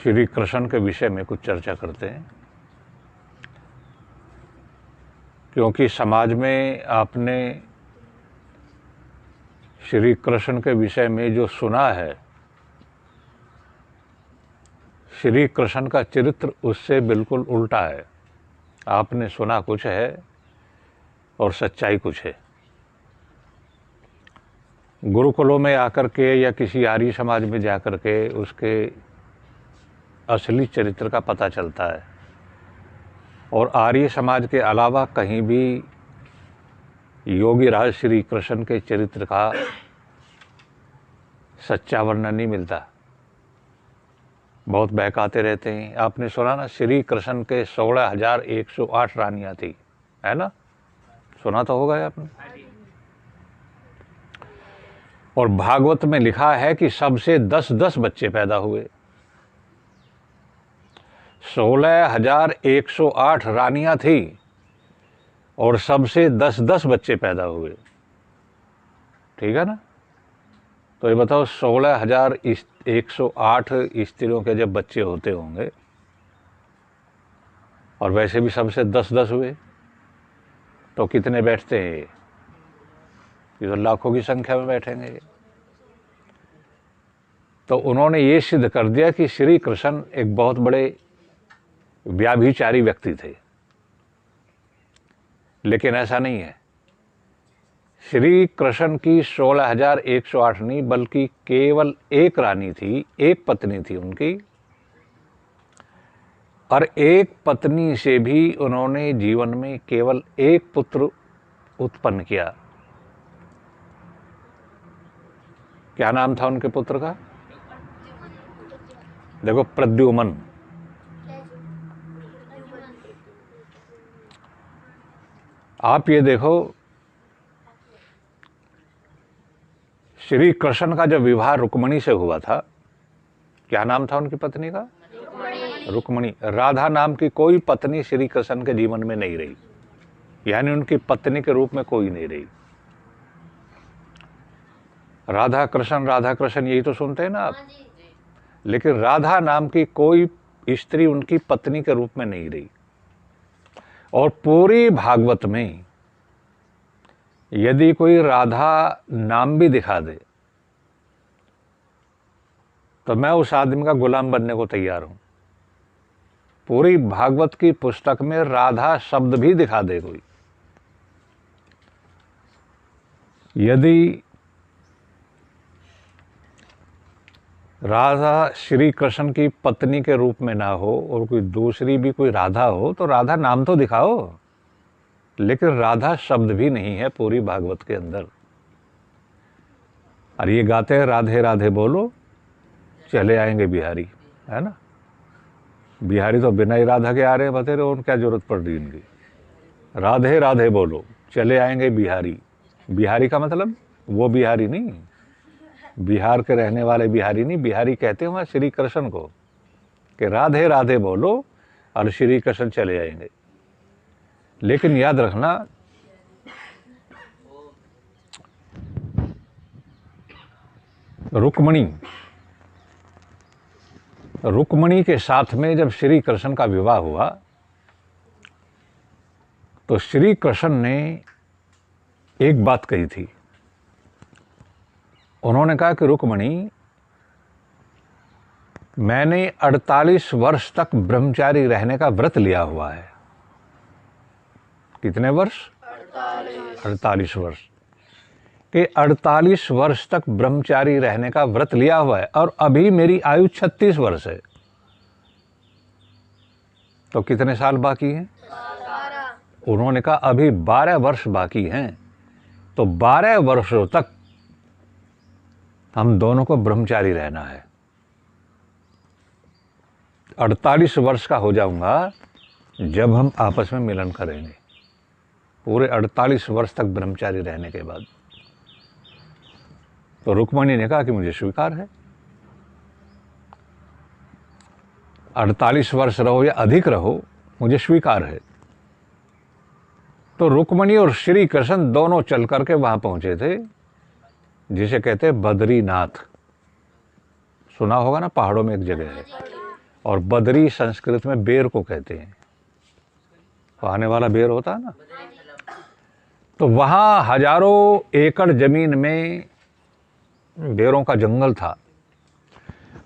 श्री कृष्ण के विषय में कुछ चर्चा करते हैं, क्योंकि समाज में आपने श्री कृष्ण के विषय में जो सुना है, श्री कृष्ण का चरित्र उससे बिल्कुल उल्टा है। आपने सुना कुछ है और सच्चाई कुछ है। गुरुकुलों में आकर के या किसी आर्य समाज में जाकर के उसके असली चरित्र का पता चलता है, और आर्य समाज के अलावा कहीं भी योगी राज श्री कृष्ण के चरित्र का सच्चा वर्णन नहीं मिलता। बहुत बहकाते रहते हैं। आपने सुना ना, श्री कृष्ण के 16,108 रानियां थी, है ना? सुना तो होगा आपने। और भागवत में लिखा है कि सबसे 10-10 बच्चे पैदा हुए। 16,108 रानियां थी और सबसे 10-10 बच्चे पैदा हुए। ठीक है ना? तो ये बताओ, 16,108 स्त्रियों के जब बच्चे होते होंगे और वैसे भी सबसे 10-10 हुए, तो कितने बैठते हैं? ये तो लाखों की संख्या में बैठेंगे। तो उन्होंने ये सिद्ध कर दिया कि श्री कृष्ण एक बहुत बड़े व्याभिचारी व्यक्ति थे। लेकिन ऐसा नहीं है। श्री कृष्ण की 16,108 नहीं, बल्कि केवल एक रानी थी, एक पत्नी थी उनकी, और एक पत्नी से भी उन्होंने जीवन में केवल एक पुत्र उत्पन्न किया। क्या नाम था उनके पुत्र का? देखो, प्रद्युमन। आप ये देखो, श्री कृष्ण का जब विवाह रुक्मणी से हुआ था, क्या नाम था उनकी पत्नी का? रुक्मणी। राधा नाम की कोई पत्नी श्री कृष्ण के जीवन में नहीं रही, यानी उनकी पत्नी के रूप में कोई नहीं रही। राधा कृष्ण यही तो सुनते हैं ना आप। लेकिन राधा नाम की कोई स्त्री उनकी पत्नी के रूप में नहीं रही। और पूरी भागवत में यदि कोई राधा नाम भी दिखा दे तो मैं उस आदमी का गुलाम बनने को तैयार हूं। पूरी भागवत की पुस्तक में राधा शब्द भी दिखा दे कोई, यदि राधा श्री कृष्ण की पत्नी के रूप में ना हो और कोई दूसरी भी कोई राधा हो, तो राधा नाम तो दिखाओ। लेकिन राधा शब्द भी नहीं है पूरी भागवत के अंदर। और ये गाते हैं, राधे राधे बोलो चले आएंगे बिहारी, है ना? बिहारी तो बिना ही राधा के आ रहे हैं, बता रहे हो, क्या जरूरत पड़ रही इनकी? राधे राधे बोलो चले आएंगे बिहारी। बिहारी का मतलब वो बिहारी नहीं, बिहार के रहने वाले बिहारी नहीं। बिहारी कहते हैं वहां श्री कृष्ण को, कि राधे राधे बोलो और श्री कृष्ण चले आएंगे। लेकिन याद रखना, रुक्मणी के साथ में जब श्री कृष्ण का विवाह हुआ, तो श्री कृष्ण ने एक बात कही थी। उन्होंने कहा कि रुक्मणी, मैंने 48 वर्ष तक ब्रह्मचारी रहने का व्रत लिया हुआ है। कितने वर्ष? 48 वर्ष के 48 वर्ष तक ब्रह्मचारी रहने का व्रत लिया हुआ है, और अभी मेरी आयु 36 वर्ष है। तो कितने साल बाकी हैं? 12। उन्होंने कहा अभी 12 वर्ष बाकी हैं। तो 12 वर्षों तक हम दोनों को ब्रह्मचारी रहना है। 48 वर्ष का हो जाऊंगा जब हम आपस में मिलन करेंगे। पूरे 48 वर्ष तक ब्रह्मचारी रहने के बाद तो रुक्मणी ने कहा कि मुझे स्वीकार है। 48 वर्ष रहो या अधिक रहो, मुझे स्वीकार है। तो रुक्मणी और श्री कृष्ण दोनों चल करके वहां पहुंचे थे, जिसे कहते हैं बद्रीनाथ। सुना होगा ना, पहाड़ों में एक जगह है। और बदरी संस्कृत में बेर को कहते हैं, खाने वाला बेर होता है ना। तो वहाँ हजारों एकड़ जमीन में बेरों का जंगल था।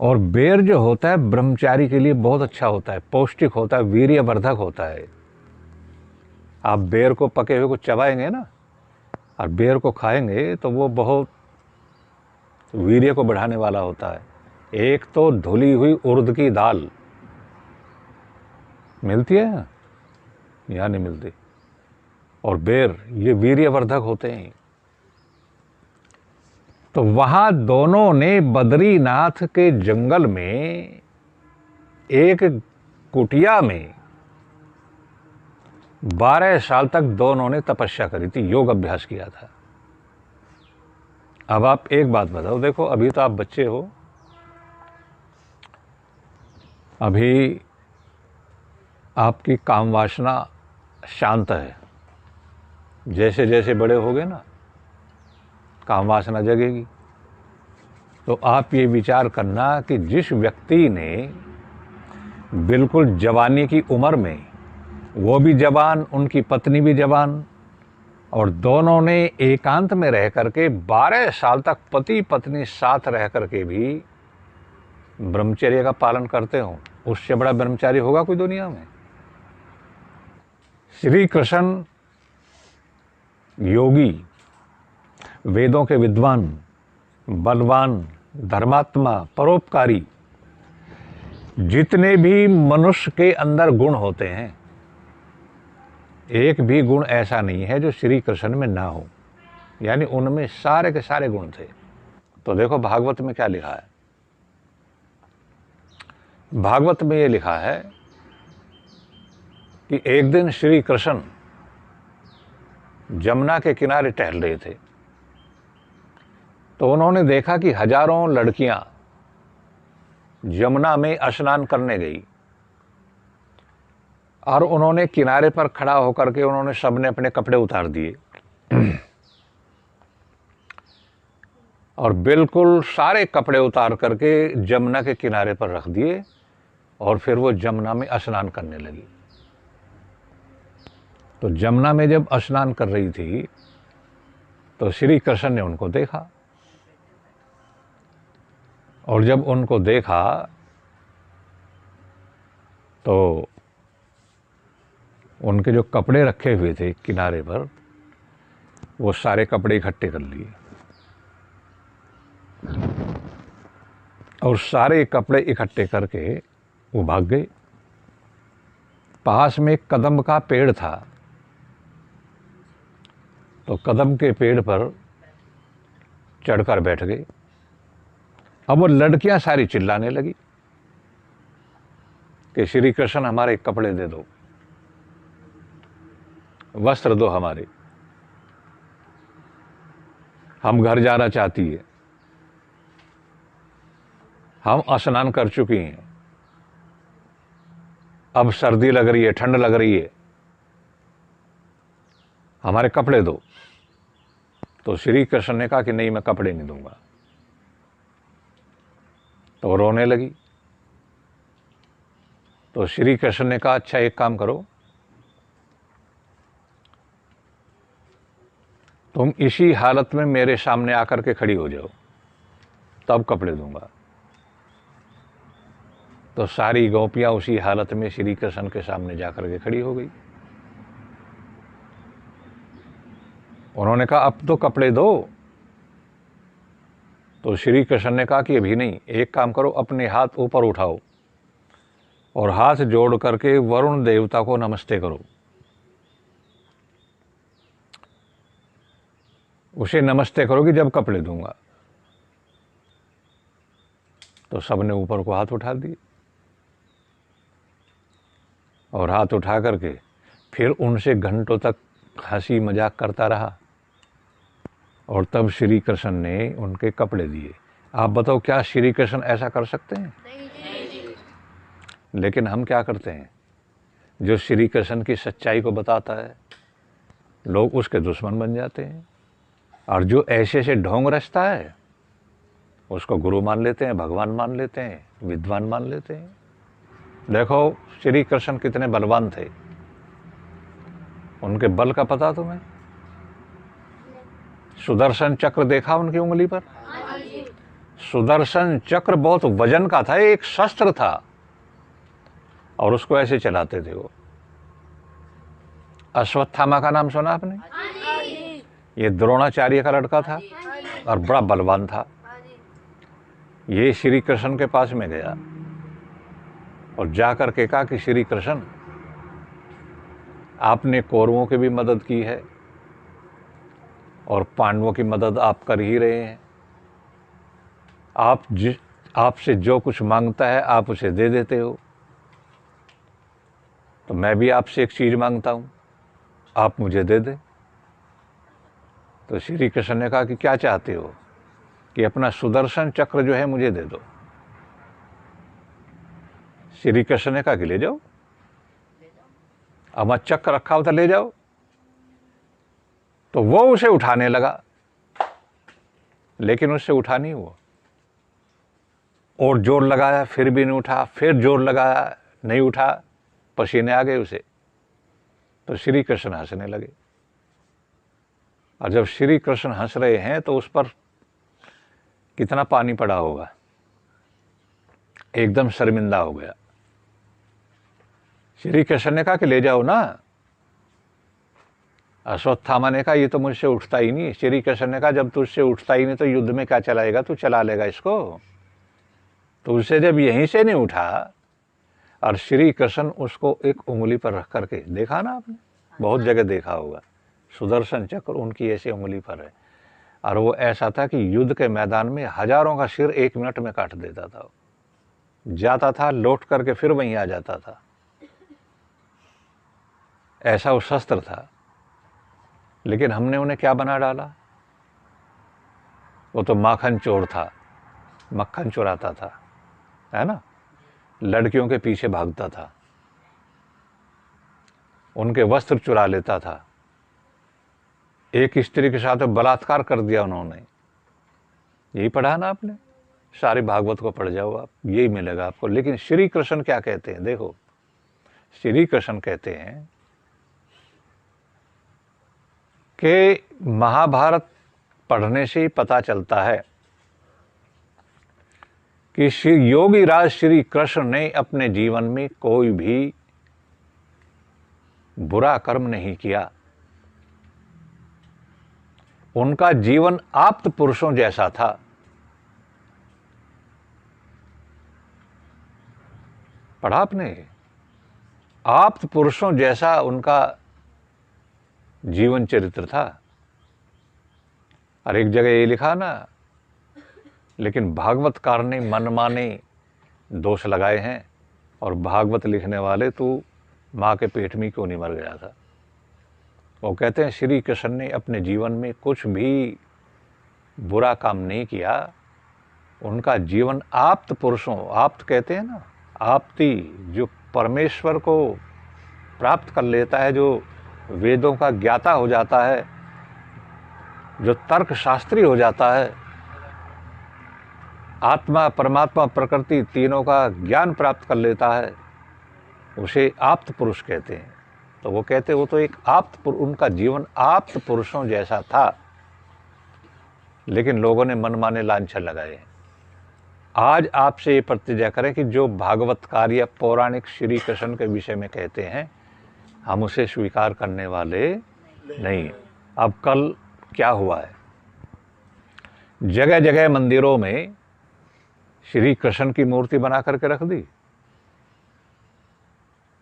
और बेर जो होता है ब्रह्मचारी के लिए बहुत अच्छा होता है, पौष्टिक होता है, वीर्यवर्धक होता है। आप बेर को पके हुए को चबाएंगे ना और बेर को खाएंगे तो वो बहुत वीर्य को बढ़ाने वाला होता है। एक तो धुली हुई उड़द की दाल मिलती है, यहाँ नहीं मिलती, और बेर, ये वीर्यवर्धक होते हैं। तो वहाँ दोनों ने बद्रीनाथ के जंगल में एक कुटिया में 12 साल तक दोनों ने तपस्या करी थी, योग अभ्यास किया था। अब आप एक बात बताओ, देखो अभी तो आप बच्चे हो, अभी आपकी काम वासना शांत है। जैसे जैसे बड़े होगे ना, काम वासना जगेगी। तो आप ये विचार करना कि जिस व्यक्ति ने बिल्कुल जवानी की उम्र में, वो भी जवान, उनकी पत्नी भी जवान, और दोनों ने एकांत में रह करके 12 साल तक पति पत्नी साथ रह करके भी ब्रह्मचर्य का पालन करते हो, उससे बड़ा ब्रह्मचारी होगा कोई दुनिया में? श्री कृष्ण योगी, वेदों के विद्वान, बलवान, धर्मात्मा, परोपकारी, जितने भी मनुष्य के अंदर गुण होते हैं, एक भी गुण ऐसा नहीं है जो श्री कृष्ण में ना हो, यानी उनमें सारे के सारे गुण थे। तो देखो भागवत में क्या लिखा है। भागवत में ये लिखा है कि एक दिन श्री कृष्ण जमुना के किनारे टहल रहे थे, तो उन्होंने देखा कि हजारों लड़कियां यमुना में स्नान करने गई, और उन्होंने किनारे पर खड़ा होकर के उन्होंने सबने अपने कपड़े उतार दिए और बिल्कुल सारे कपड़े उतार करके जमुना के किनारे पर रख दिए, और फिर वो जमुना में स्नान करने लगी। तो जमुना में जब स्नान कर रही थी तो श्री कृष्ण ने उनको देखा, और जब उनको देखा तो उनके जो कपड़े रखे हुए थे किनारे पर, वो सारे कपड़े इकट्ठे कर लिए, और सारे कपड़े इकट्ठे करके वो भाग गए। पास में एक कदम का पेड़ था, तो कदम के पेड़ पर चढ़कर बैठ गए। अब वो लड़कियां सारी चिल्लाने लगी कि श्री कृष्ण हमारे कपड़े दे दो, वस्त्र दो हमारे, हम घर जाना चाहती है, हम स्नान कर चुकी हैं, अब सर्दी लग रही है, ठंड लग रही है, हमारे कपड़े दो। तो श्री कृष्ण ने कहा कि नहीं, मैं कपड़े नहीं दूंगा। तो रोने लगी। तो श्री कृष्ण ने कहा अच्छा एक काम करो, तुम इसी हालत में मेरे सामने आकर के खड़ी हो जाओ, तब कपड़े दूंगा। तो सारी गोपियां उसी हालत में श्री कृष्ण के सामने जाकर के खड़ी हो गई। उन्होंने कहा अब तो कपड़े दो। तो श्री कृष्ण ने कहा कि अभी नहीं, एक काम करो, अपने हाथ ऊपर उठाओ और हाथ जोड़ करके वरुण देवता को नमस्ते करो। उसे नमस्ते करोगी जब कपड़े दूंगा। तो सबने ऊपर को हाथ उठा दिए, और हाथ उठा करके फिर उनसे घंटों तक हंसी मजाक करता रहा, और तब श्री कृष्ण ने उनके कपड़े दिए। आप बताओ क्या श्री कृष्ण ऐसा कर सकते हैं? नहीं। लेकिन हम क्या करते हैं, जो श्री कृष्ण की सच्चाई को बताता है लोग उसके दुश्मन बन जाते हैं, और जो ऐसे ऐसे ढोंग रचता है उसको गुरु मान लेते हैं, भगवान मान लेते हैं, विद्वान मान लेते हैं। देखो श्री कृष्ण कितने बलवान थे, उनके बल का पता तुम्हें? सुदर्शन चक्र देखा उनकी उंगली पर? सुदर्शन चक्र बहुत वजन का था, एक शस्त्र था, और उसको ऐसे चलाते थे वो। अश्वत्थामा का नाम सुना आपने? ये द्रोणाचार्य का लड़का था और बड़ा बलवान था। ये श्री कृष्ण के पास में गया और जाकर के कहा कि श्री कृष्ण, आपने कौरवों की भी मदद की है और पांडवों की मदद आप कर ही रहे हैं। आपसे जो कुछ मांगता है आप उसे दे देते हो, तो मैं भी आपसे एक चीज मांगता हूं, आप मुझे दे दे। तो श्री कृष्ण ने कहा कि क्या चाहते हो? कि अपना सुदर्शन चक्र जो है मुझे दे दो। श्री कृष्ण ने कहा कि ले जाओ, अब चक्र रखा हो तो ले जाओ। तो वो उसे उठाने लगा, लेकिन उससे उठा नहीं हुआ, और जोर लगाया फिर भी नहीं उठा, फिर जोर लगाया नहीं उठा, पसीने आ गए उसे। तो श्री कृष्ण हंसने लगे, और जब श्री कृष्ण हंस रहे हैं तो उस पर कितना पानी पड़ा होगा, एकदम शर्मिंदा हो गया। श्री कृष्ण ने कहा कि ले जाओ ना। अश्वत्थामा ने कहा ये तो मुझसे उठता ही नहीं। श्री कृष्ण ने कहा जब तुझसे उठता ही नहीं तो युद्ध में क्या चलाएगा, तू चला लेगा इसको। तो उससे जब यहीं से नहीं उठा, और श्री कृष्ण उसको एक उंगली पर रख करके, देखा ना आपने, बहुत जगह देखा होगा, सुदर्शन चक्र उनकी ऐसे उंगली पर है, और वो ऐसा था कि युद्ध के मैदान में हजारों का सिर 1 मिनट में काट देता था, जाता था लौट करके फिर वहीं आ जाता था, ऐसा वो शस्त्र था। लेकिन हमने उन्हें क्या बना डाला? वो तो माखन चोर था, मक्खन चुराता था, है ना, लड़कियों के पीछे भागता था, उनके वस्त्र चुरा लेता था, एक स्त्री के साथ बलात्कार कर दिया उन्होंने। यही पढ़ा ना आपने? सारे भागवत को पढ़ जाओ आप, यही मिलेगा आपको। लेकिन श्री कृष्ण क्या कहते हैं? देखो, श्री कृष्ण कहते हैं कि महाभारत पढ़ने से ही पता चलता है कि श्री योगी राज श्री कृष्ण ने अपने जीवन में कोई भी बुरा कर्म नहीं किया। उनका जीवन आप्त पुरुषों जैसा था। पढ़ा आपने? आप्त पुरुषों जैसा उनका जीवन चरित्र था। और एक जगह ये लिखा ना, लेकिन भागवतकार ने मनमाने दोष लगाए हैं, और भागवत लिखने वाले तू माँ के पेट में क्यों नहीं मर गया था। वो कहते हैं श्री कृष्ण ने अपने जीवन में कुछ भी बुरा काम नहीं किया। उनका जीवन आप्त पुरुषों, आप्त कहते हैं ना, आप्ति, जो परमेश्वर को प्राप्त कर लेता है, जो वेदों का ज्ञाता हो जाता है, जो तर्क शास्त्री हो जाता है, आत्मा परमात्मा प्रकृति तीनों का ज्ञान प्राप्त कर लेता है, उसे आप्त पुरुष कहते हैं। तो वो कहते हैं वो तो एक उनका जीवन आप्त पुरुषों जैसा था। लेकिन लोगों ने मनमाने लांछन लगाए। आज आपसे ये प्रतिज्ञा करें कि जो भागवतकार या पौराणिक श्री कृष्ण के विषय में कहते हैं, हम उसे स्वीकार करने वाले नहीं। अब कल क्या हुआ है, जगह जगह मंदिरों में श्री कृष्ण की मूर्ति बना करके रख दी।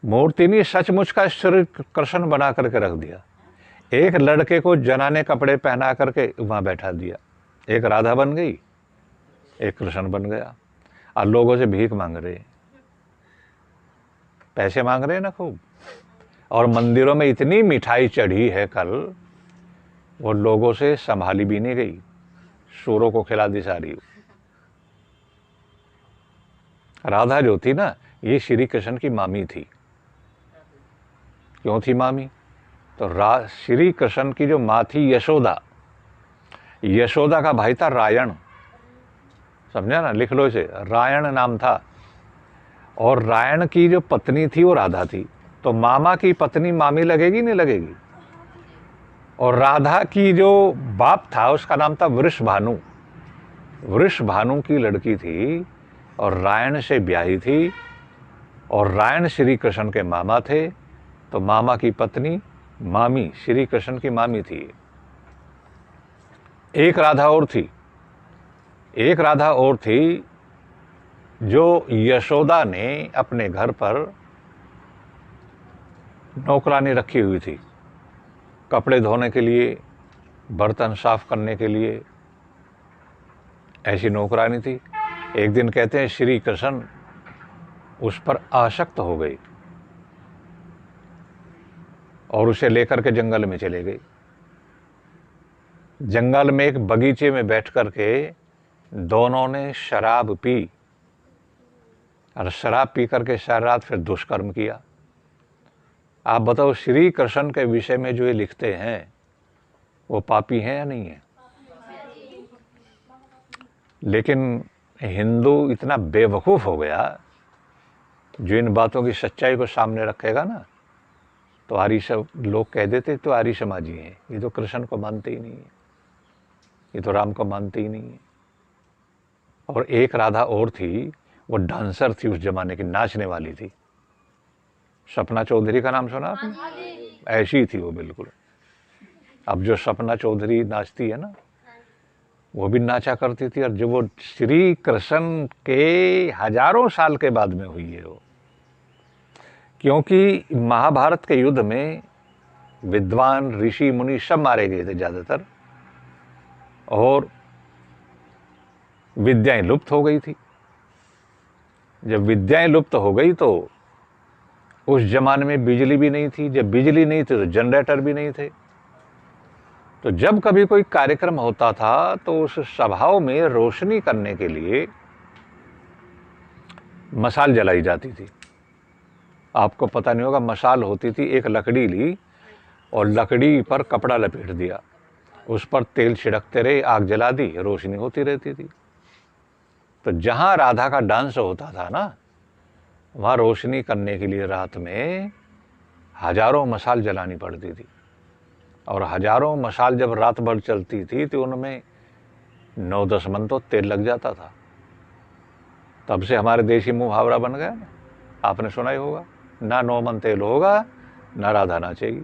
मूर्ति नहीं, सचमुच का श्री कृष्ण बना करके रख दिया। एक लड़के को जनाने कपड़े पहना करके वहां बैठा दिया, एक राधा बन गई, एक कृष्ण बन गया, और लोगों से भीख मांग रहे, पैसे मांग रहे ना खूब। और मंदिरों में इतनी मिठाई चढ़ी है कल, वो लोगों से संभाली भी नहीं गई, सूरों को खिला दी सारी। राधा जो थी ना, ये श्री कृष्ण की मामी थी। क्यों थी मामी? तो श्री कृष्ण की जो माँ थी यशोदा, यशोदा का भाई था रायण, समझा ना, लिख लो इसे, रायण नाम था। और रायण की जो पत्नी थी वो राधा थी, तो मामा की पत्नी मामी लगेगी नहीं लगेगी। और राधा की जो बाप था उसका नाम था वृषभानु। वृषभानु की लड़की थी और रायण से ब्याही थी, और रायण श्री कृष्ण के मामा थे, तो मामा की पत्नी मामी श्री कृष्ण की मामी थी। एक राधा और थी, एक राधा और थी जो यशोदा ने अपने घर पर नौकरानी रखी हुई थी, कपड़े धोने के लिए, बर्तन साफ करने के लिए, ऐसी नौकरानी थी। एक दिन कहते हैं श्री कृष्ण उस पर आसक्त हो गई और उसे लेकर के जंगल में चले गए। जंगल में एक बगीचे में बैठ कर के दोनों ने शराब पी, और शराब पी करके सारी रात फिर दुष्कर्म किया। आप बताओ श्री कृष्ण के विषय में जो ये लिखते हैं वो पापी हैं या नहीं है? लेकिन हिंदू इतना बेवकूफ़ हो गया, जो इन बातों की सच्चाई को सामने रखेगा ना, तो आर्य लोग कह देते तो आर्य समाजी हैं, ये तो कृष्ण को मानते ही नहीं है, ये तो राम को मानते ही नहीं है। और एक राधा और थी, वो डांसर थी, उस जमाने की नाचने वाली थी। सपना चौधरी का नाम सुना आपने? ऐसी थी वो बिल्कुल। अब जो सपना चौधरी नाचती है ना, वो भी नाचा करती थी। और जो वो श्री कृष्ण के हजारों साल के बाद में हुई है वो, क्योंकि महाभारत के युद्ध में विद्वान ऋषि मुनि सब मारे गए थे ज़्यादातर, और विद्याएं लुप्त हो गई थी। जब विद्याएं लुप्त हो गई तो उस जमाने में बिजली भी नहीं थी, जब बिजली नहीं थी तो जनरेटर भी नहीं थे। तो जब कभी कोई कार्यक्रम होता था तो उस सभाओं में रोशनी करने के लिए मशाल जलाई जाती थी। आपको पता नहीं होगा, मशाल होती थी, एक लकड़ी ली और लकड़ी पर कपड़ा लपेट दिया, उस पर तेल छिड़कते रहे, आग जला दी, रोशनी होती रहती थी। तो जहाँ राधा का डांस होता था ना, वहाँ रोशनी करने के लिए रात में हजारों मशाल जलानी पड़ती थी। और हजारों मशाल जब रात भर चलती थी तो उनमें 9-10 मन तो तेल लग जाता था। तब से हमारे देशी मुहावरा बन गया ना, आपने सुना ही होगा, ना 9 मन तेल होगा ना राधा नाचेगी।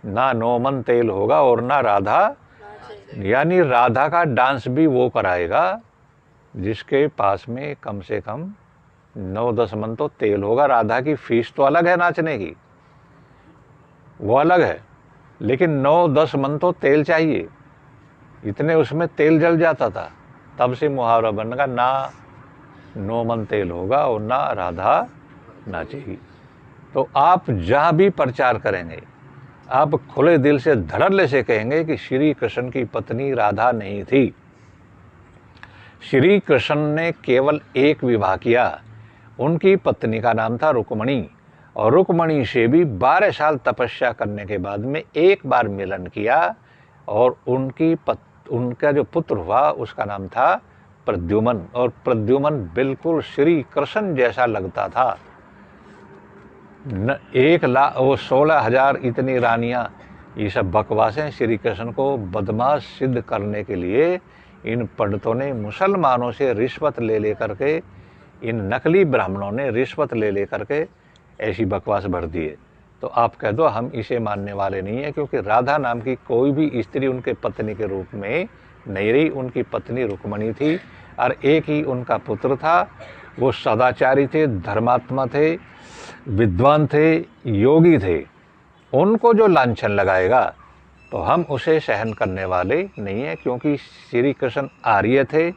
ना 9 मन तेल होगा और ना राधा, यानी राधा का डांस भी वो कराएगा जिसके पास में कम से कम 9-10 मन तो तेल होगा। राधा की फीस तो अलग है नाचने की, वो अलग है, लेकिन 9-10 मन तो तेल चाहिए, इतने उसमें तेल जल जाता था। तब से मुहावरा बन गया, ना 9 मन तेल होगा और ना राधा नाचेगी। तो आप जहाँ भी प्रचार करेंगे, आप खुले दिल से धड़ल्ले से कहेंगे कि श्री कृष्ण की पत्नी राधा नहीं थी। श्री कृष्ण ने केवल एक विवाह किया, उनकी पत्नी का नाम था रुक्मणी, और रुक्मणी से भी 12 साल तपस्या करने के बाद में एक बार मिलन किया, और उनका जो पुत्र हुआ उसका नाम था प्रद्युमन। और प्रद्युमन बिल्कुल श्री कृष्ण जैसा लगता था। 16,000 इतनी रानियां, ये सब बकवासें। श्री कृष्ण को बदमाश सिद्ध करने के लिए इन पंडितों ने मुसलमानों से रिश्वत ले लेकर के, इन नकली ब्राह्मणों ने रिश्वत ले लेकर के ऐसी बकवास भर दी है। तो आप कह दो हम इसे मानने वाले नहीं है, क्योंकि राधा नाम की कोई भी स्त्री उनके पत्नी के रूप में नहीं रही। उनकी पत्नी रुक्मणी थी और एक ही उनका पुत्र था। वो सदाचारी थे, धर्मात्मा थे, विद्वान थे, योगी थे। उनको जो लांछन लगाएगा तो हम उसे सहन करने वाले नहीं है, क्योंकि श्री कृष्ण आर्य थे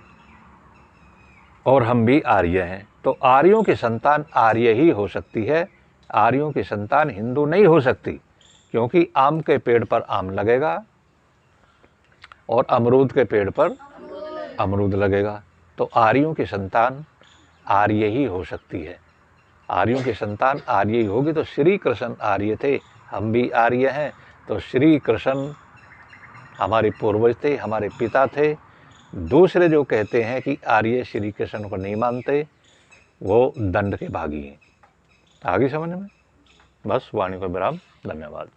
और हम भी आर्य हैं। तो आर्यों की संतान आर्य ही हो सकती है, आर्यों की संतान हिंदू नहीं हो सकती, क्योंकि आम के पेड़ पर आम लगेगा और अमरूद के पेड़ पर अमरूद लगेगा। तो आर्यों की संतान आर्य ही हो सकती है, आर्यों की संतान आर्य ही होगी। तो श्री कृष्ण आर्य थे, हम भी आर्य हैं। तो श्री कृष्ण हमारे पूर्वज थे, हमारे पिता थे। दूसरे जो कहते हैं कि आर्य श्री कृष्ण को नहीं मानते, वो दंड के भागी हैं। आगे समझ में? बस वाणी को विराम। धन्यवाद।